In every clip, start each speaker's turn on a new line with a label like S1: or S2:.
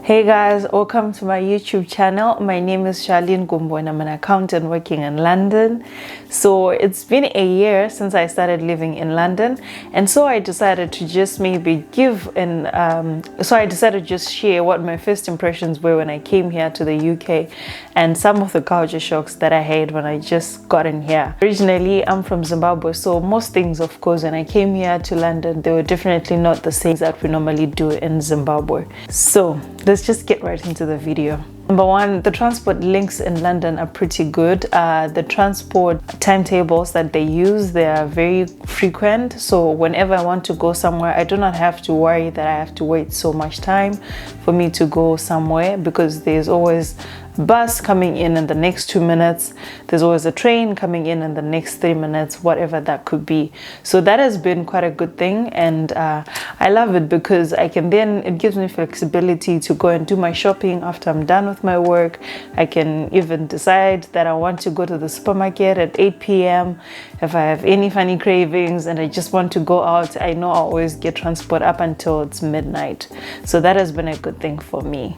S1: Hey guys, welcome to my YouTube channel. My name is Sharlene Gumbo and I'm an accountant working in London. So it's been a year since I started living in London, and so I decided to just share what my first impressions were when I came here to the UK and some of the culture shocks that I had when I just got in here. Originally, I'm from Zimbabwe, so most things, of course, when I came here to London, they were definitely not the same that we normally do in Zimbabwe. So let's just get right into the video. Number one, the transport links in London are pretty good. The transport timetables that they use, they are very frequent. So whenever I want to go somewhere, I do not have to worry that I have to wait so much time for me to go somewhere, because there's always a bus coming in the next 2 minutes. There's always a train coming in the next 3 minutes, whatever that could be. So that has been quite a good thing, and I love it because it gives me flexibility to go and do my shopping after I'm done with my work. I can even decide that I want to go to the supermarket at 8 p.m. if I have any funny cravings and I just want to go out. I know I'll always get transport up until it's midnight. So that has been a good thing for me.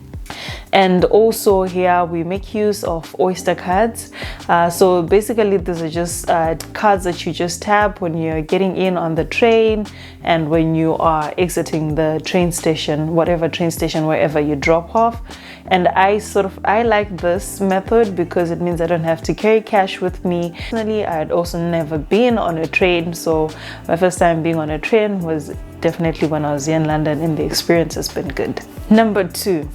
S1: And also here we make use of Oyster cards. So basically these are just cards that you just tap when you're getting in on the train and when you are exiting the train station, whatever train station, wherever you drop off. And I like this method because it means I don't have to carry cash with me. Personally, I had also never been on a train, so my first time being on a train was definitely when I was here in London, and the experience has been good. Number two,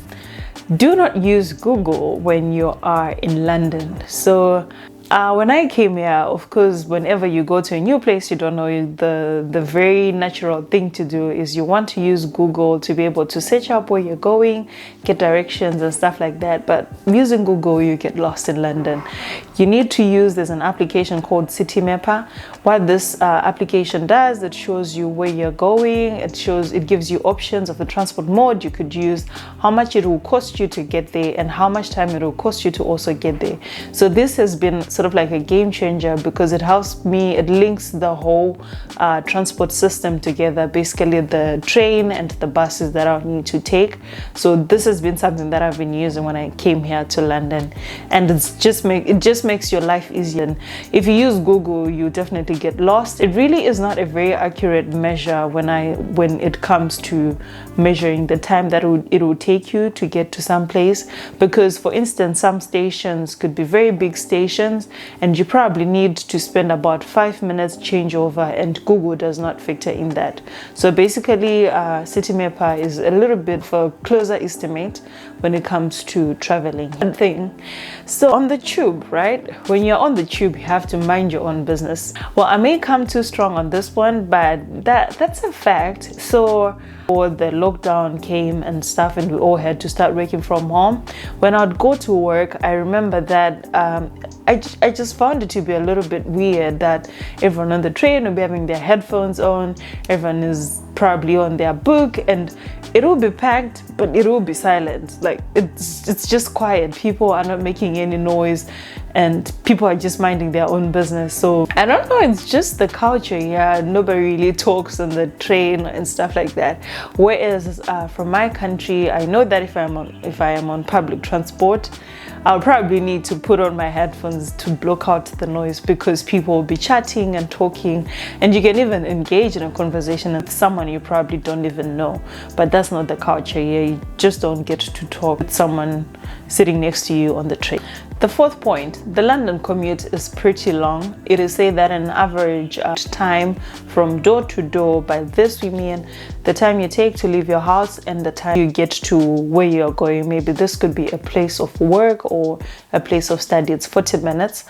S1: do not use Google when you are in London. So when I came here, of course, whenever you go to a new place you don't know, the very natural thing to do is you want to use Google to be able to search up where you're going, get directions and stuff like that. But using Google, you get lost in London. You need to use, there's an application called City Mapper. What this application does, it shows you where you're going. It gives you options of the transport mode you could use, how much it will cost you to get there, and how much time it will cost you to also get there. So this has been sort of like a game changer because it helps me, it links the whole transport system together, basically the train and the buses that I need to take. So this has been something that I've been using when I came here to London, and it just makes your life easier. If you use Google, you definitely get lost. It really is not a very accurate measure when it comes to measuring the time that it will take you to get to some place, because for instance, some stations could be very big stations and you probably need to spend about 5 minutes changeover, and Google does not factor in that. So basically City Mapper is a little bit for a closer estimate when it comes to traveling. So on the tube, right, when you're on the tube, you have to mind your own business. Well, I may come too strong on this one, but that's a fact. So before the lockdown came and stuff and we all had to start working from home, when I'd go to work, I remember that I just found it to be a little bit weird that everyone on the train will be having their headphones on, everyone is probably on their book, and it will be packed, but it will be silent. Like it's just quiet. People are not making any noise and people are just minding their own business. So I don't know, it's just the culture here. Nobody really talks on the train and stuff like that. Whereas from my country, I know that if I am on public transport, I'll probably need to put on my headphones to block out the noise, because people will be chatting and talking, and you can even engage in a conversation with someone you probably don't even know. But that's not the culture here. You just don't get to talk with someone sitting next to you on the train. The fourth point, the London commute is pretty long. It is said that an average time from door to door, by this we mean the time you take to leave your house and the time you get to where you're going. Maybe this could be a place of work or a place of study. It's 40 minutes.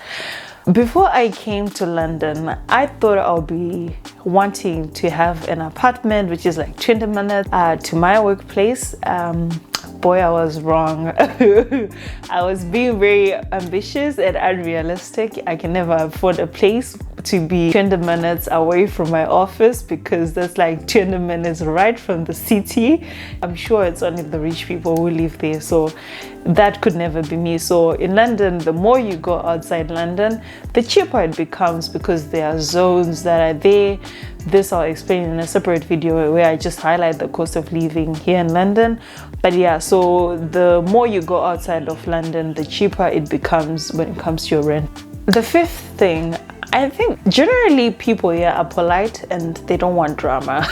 S1: Before I came to London, I thought I'll be wanting to have an apartment which is like 20 minutes to my workplace. Boy, I was wrong. I was being very ambitious and unrealistic. I can never afford a place to be 20 minutes away from my office, because that's like 20 minutes right from the city. I'm sure it's only the rich people who live there, so that could never be me. So in London, the more you go outside London, the cheaper it becomes, because there are zones that are there. this I'll explain in a separate video where I just highlight the cost of living here in London. But yeah, so the more you go outside of London, the cheaper it becomes when it comes to your rent. The fifth thing, I think generally people here are polite and they don't want drama.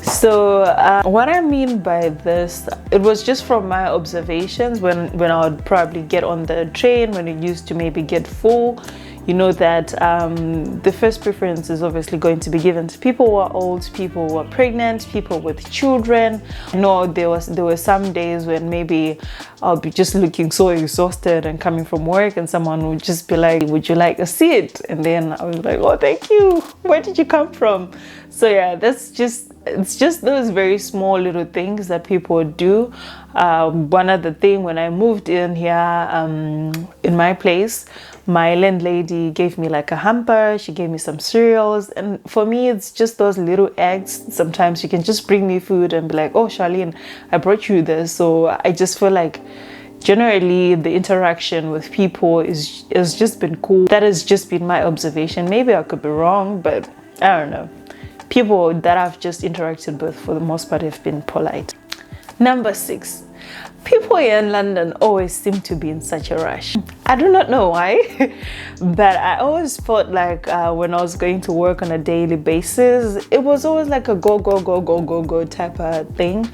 S1: So what I mean by this, it was just from my observations when I would probably get on the train, when it used to maybe get full. You know that the first preference is obviously going to be given to people who are old, people who are pregnant, people with children. You know, there were some days when maybe I'll be just looking so exhausted and coming from work, and someone would just be like, "Would you like a seat?" And then I was like, "Oh, thank you. Where did you come from?" So yeah, it's just those very small little things that people do. One other thing, when I moved in here in my place, my landlady gave me like a hamper. She gave me some cereals, and for me it's just those little acts. Sometimes you can just bring me food and be like, "Oh, Sharlene, I brought you this." So I just feel like generally the interaction with people has just been cool. That has just been my observation. Maybe I could be wrong, but I don't know. People that I've just interacted with for the most part have been polite. Number 6, people here in London always seem to be in such a rush. I do not know why, but I always felt like when I was going to work on a daily basis, it was always like a go type of thing.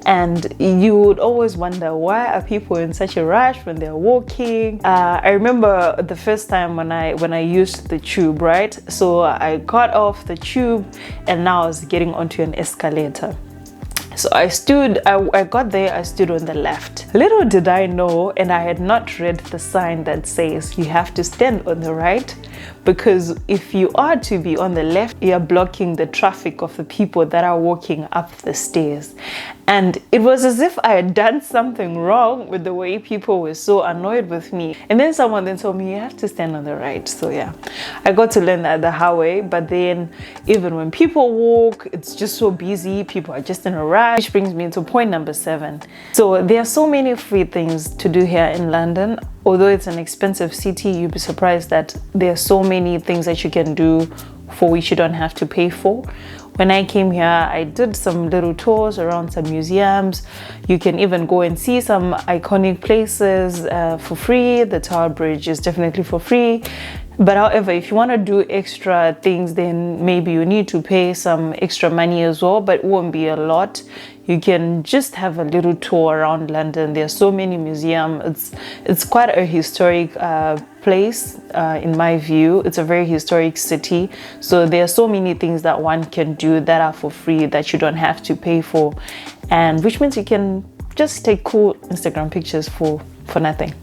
S1: And you would always wonder, why are people in such a rush when they're walking? I remember the first time when I used the tube, right? So I got off the tube and now I was getting onto an escalator. So I got there, I stood on the left. Little did I know, and I had not read the sign that says you have to stand on the right, because if you are to be on the left, you're blocking the traffic of the people that are walking up the stairs. And it was as if I had done something wrong with the way people were so annoyed with me. And then someone then told me you have to stand on the right. So yeah, I got to learn that the hard way. But then even when people walk, it's just so busy. People are just in a rush, which brings me to point number 7. So there are so many free things to do here in London. Although it's an expensive city, you'd be surprised that there are so many things that you can do for which you don't have to pay for. When I came here, I did some little tours around some museums. You can even go and see some iconic places for free. The Tower Bridge is definitely for free. But however, if you want to do extra things, then maybe you need to pay some extra money as well, but it won't be a lot. You can just have a little tour around London. There are so many museums. It's quite a historic place in my view. It's a very historic city. So there are so many things that one can do that are for free that you don't have to pay for. And which means you can just take cool Instagram pictures for nothing.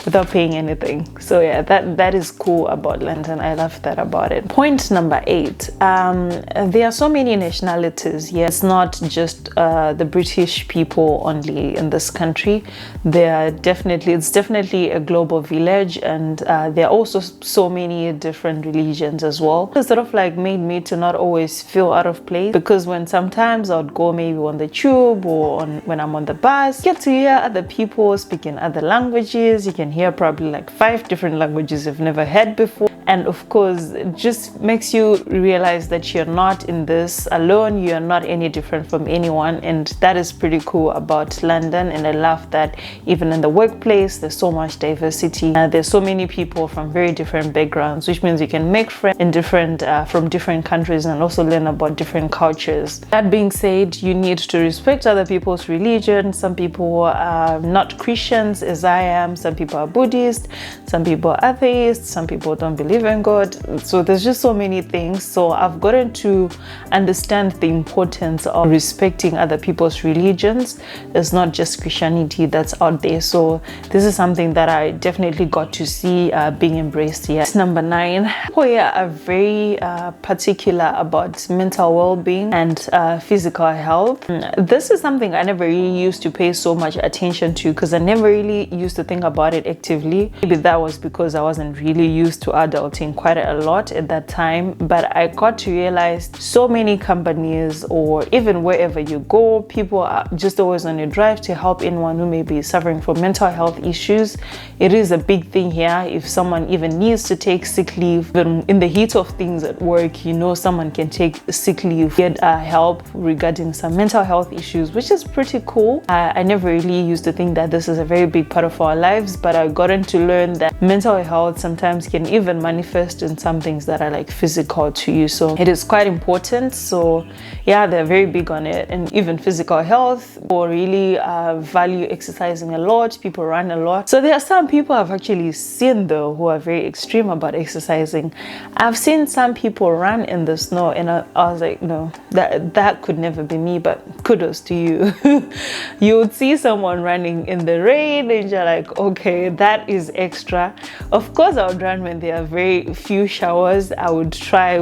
S1: Without paying anything. So yeah, that is cool about London. I love that about it. Point number 8. There are so many nationalities here. It's not just the British people only in this country. It's definitely a global village, and there are also so many different religions as well. It sort of like made me to not always feel out of place, because when sometimes I would go maybe on the tube or when I'm on the bus, get to hear other people speaking other languages. You can hear probably like 5 different languages you've never heard before. And of course, it just makes you realize that you're not in this alone. You're not any different from anyone. And that is pretty cool about London. And I love that even in the workplace, there's so much diversity. There's so many people from very different backgrounds, which means you can make friends from different countries and also learn about different cultures. That being said, you need to respect other people's religion. Some people are not Christians as I am. Some people are Buddhist. Some people are atheists. Some people don't believe in God. So there's just so many things. So I've gotten to understand the importance of respecting other people's religions. There's not just Christianity that's out there. So this is something that I definitely got to see being embraced here. Number 9, people here are very particular about mental well-being and physical health. This is something I never really used to pay so much attention to, because I never really used to think about it actively. Maybe that was because I wasn't really used to adult commuting quite a lot at that time, but I got to realize so many companies, or even wherever you go, people are just always on a drive to help anyone who may be suffering from mental health issues. It is a big thing here. If someone even needs to take sick leave, even in the heat of things at work, you know, someone can take sick leave, get help regarding some mental health issues, which is pretty cool. I never really used to think that this is a very big part of our lives, but I gotten to learn that mental health sometimes can even manifest in some things that are like physical to you. So it is quite important. So yeah, they're very big on it. And even physical health, or really value exercising a lot. People run a lot. So there are some people I've actually seen though who are very extreme about exercising. I've seen some people run in the snow, and I was like, no, that could never be me, but kudos to you. You would see someone running in the rain and you're like, okay, that is extra. Of course I would run when there are very few showers. I would try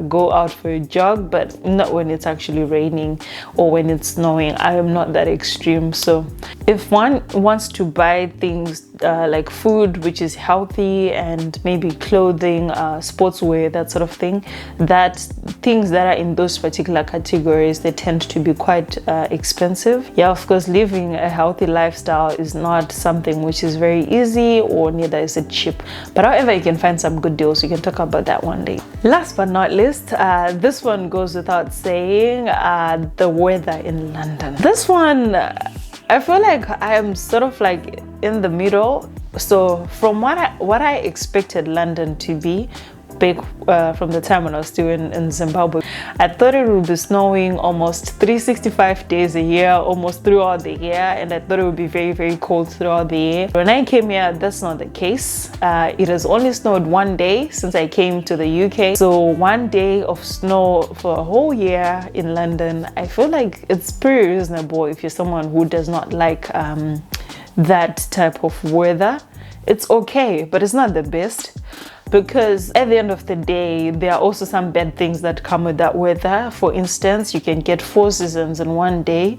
S1: go out for a jog, but not when it's actually raining or when it's snowing. I am not that extreme. So if one wants to buy things like food which is healthy, and maybe clothing, sportswear, that sort of thing, that things that are in those particular categories, they tend to be quite expensive. Yeah, of course, living a healthy lifestyle is not something which is very easy, or neither is it cheap, but however, you can find some good deals. We can talk about that one day. Last but not least, this one goes without saying, the weather in London. This one, I feel like I am sort of like in the middle. So from what I expected London to be back from the time when I was still in Zimbabwe, I thought it would be snowing almost 365 days a year, almost throughout the year, and I thought it would be very, very cold throughout the year. When I came here, that's not the case. It has only snowed one day since I came to the UK. So one day of snow for a whole year in London, I feel like it's pretty reasonable if you're someone who does not like that type of weather. It's okay, but it's not the best, because at the end of the day, there are also some bad things that come with that weather. For instance, you can get 4 seasons in one day.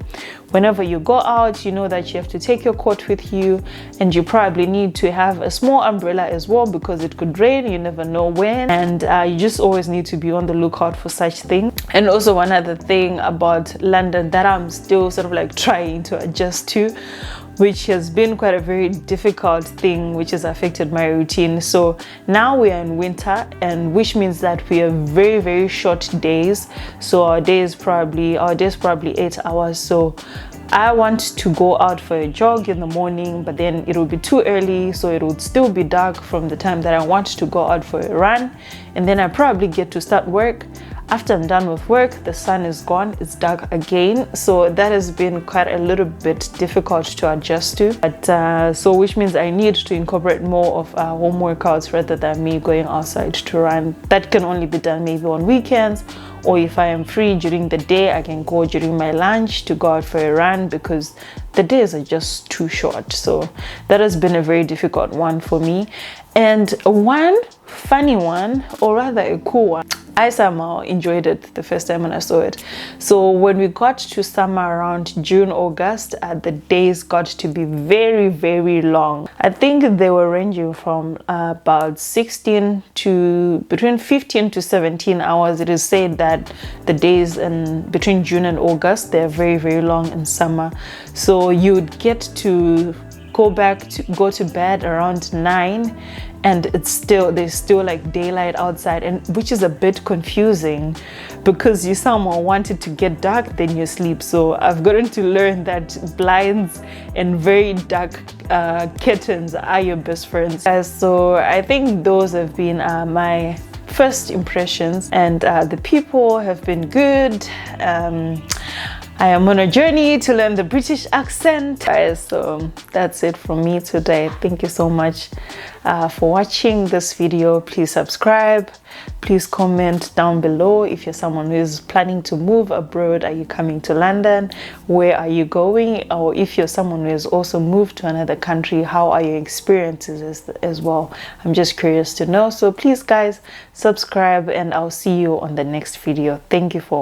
S1: Whenever you go out, you know that you have to take your coat with you, and you probably need to have a small umbrella as well, because it could rain, you never know when, and you just always need to be on the lookout for such things. And also one other thing about London that I'm still sort of like trying to adjust to, which has been quite a very difficult thing, which has affected my routine. So now we are in winter, and which means that we have very, very short days. So our days probably 8 hours. So I want to go out for a jog in the morning, but then it will be too early, so it would still be dark from the time that I want to go out for a run. And then I probably get to start work. After I'm done with work, the sun is gone, it's dark again. So that has been quite a little bit difficult to adjust to. But so which means I need to incorporate more of home workouts rather than me going outside to run. That can only be done maybe on weekends, or if I am free during the day, I can go during my lunch to go out for a run, because the days are just too short. So that has been a very difficult one for me. And one funny one, or rather a cool one, I somehow enjoyed it the first time when I saw it. So when we got to summer around June, August, the days got to be very, very long. I think they were ranging from about 16 to between 15 to 17 hours. It is said that the days between June and August, they're very, very long in summer. So you'd get to go to bed around 9, and there's still like daylight outside, and which is a bit confusing, because you somehow want it to get dark, then you sleep. So I've gotten to learn that blinds and very dark curtains are your best friends. So I think those have been my first impressions, and the people have been good. I am on a journey to learn the British accent. So that's it from me today. Thank you so much for watching this video. Please subscribe. Please comment down below if you're someone who is planning to move abroad. Are you coming to London? Where are you going? Or if you're someone who has also moved to another country, how are your experiences as well? I'm just curious to know. So please guys, subscribe, and I'll see you on the next video. Thank you for watching.